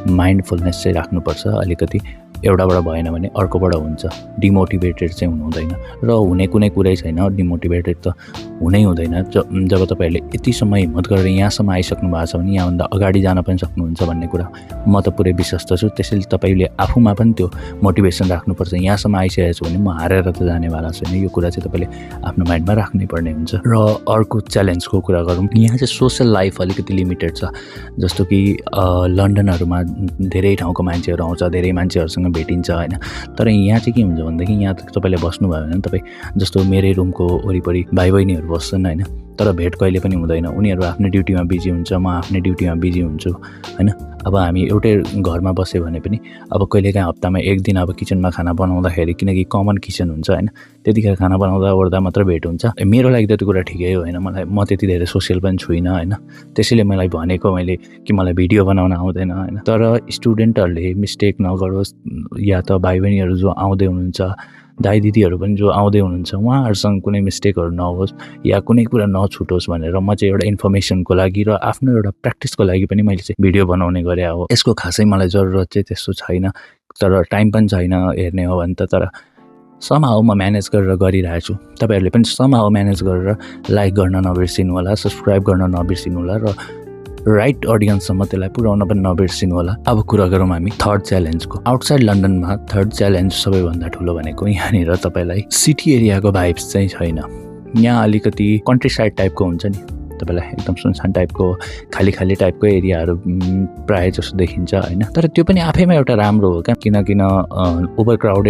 Mindfulness चाहिँ राख्नुपर्छ अलिकति। एउटाबाट भएन भने अर्कोबाट हुन्छ। डिमोटिभेटेड चाहिँ हुनु हुँदैन र हुने कुनै कुरै छैन। डिमोटिभेटेड त हुनै हुँदैन। जब तपाईँहरूले यतिसम्म हिम्मत गरेर यहाँसम्म आइसक्नु भएको छ भने यहाँभन्दा अगाडि जान पनि सक्नुहुन्छ भन्ने कुरा म त पुरै विश्वस्त छु। त्यसैले तपाईँले आफूमा पनि त्यो मोटिभेसन राख्नुपर्छ। यहाँसम्म आइसकेको छु भने म हारेर त जानेवाला छैन। यो कुरा चाहिँ तपाईँले आफ्नो माइन्डमा राख्नै पर्ने हुन्छ। र अर्को च्यालेन्जको कुरा गरौँ। यहाँ चाहिँ सोसल लाइफ अलिकति लिमिटेड छ। जस्तो कि लन्डनहरूमा धेरै ठाउँको मान्छेहरू आउँछ, धेरै मान्छेहरूसँग भेटिन्छ होइन। तर यहाँ चाहिँ के हुन्छ भनेदेखि यहाँ तपाईँले बस्नुभयो भने तपाईँ जस्तो मेरै रुमको वरिपरि भाइ बहिनीहरू बस्छन् होइन। तर भेट कहिले पनि हुँदैन। उनीहरू आफ्नै ड्युटीमा बिजी हुन्छ, म आफ्नै ड्युटीमा बिजी हुन्छु होइन। अब हामी एउटै घरमा बस्यो भने पनि अब कहिलेकाहीँ हप्तामा एक दिन अब किचनमा खाना बनाउँदाखेरि, किनकि कमन किचन हुन्छ होइन, त्यतिखेर खाना बनाउँदा ओर्दा मात्र भेट हुन्छ। मेरो लागि त त्यो कुरा ठिकै हो होइन। म त्यति धेरै सोसियल पनि छुइनँ होइन। त्यसैले मलाई भनेको मैले कि मलाई भिडियो बनाउन आउँदैन होइन। तर स्टुडेन्टहरूले मिस्टेक नगरोस्, या त भाइ बहिनीहरू जो आउँदै हुनुहुन्छ, दाइ दिदीहरू पनि जो आउँदै हुनुहुन्छ, उहाँहरूसँग कुनै मिस्टेकहरू नहोस् या कुनै कुरा नछुटोस् भनेर म चाहिँ एउटा इन्फर्मेसनको लागि र आफ्नो एउटा प्र्याक्टिसको लागि पनि मैले चाहिँ भिडियो बनाउने गरेँ हो। यसको खासै मलाई जरुरत चाहिँ त्यस्तो छैन, तर टाइम पनि छैन हेर्ने हो भने त। तर समहाउ म म्यानेज गरेर गरिरहेको छु। तपाईँहरूले पनि समहाउ म्यानेज गरेर लाइक गर्न नबिर्सिनु होला, सब्सक्राइब गर्न नबिर्सिनु होला र राइट अडियन्ससम्म त्यसलाई पुर्याउन पनि नबिर्सिनु होला। अब कुरा गरौँ हामी थर्ड च्यालेन्जको। आउटसाइड लन्डनमा थर्ड च्यालेन्ज सबैभन्दा ठुलो भनेको यहाँनिर तपाईँलाई सिटी एरियाको भाइब्स चाहिँ छैन। यहाँ अलिकति कन्ट्री साइड टाइपको हुन्छ नि, तपाईँलाई एकदम सुनसान टाइपको, खाली खाली टाइपको एरियाहरू प्रायः जस्तो देखिन्छ होइन। तर त्यो पनि आफैमा एउटा राम्रो हो क्या। किन ओभर क्राउडेड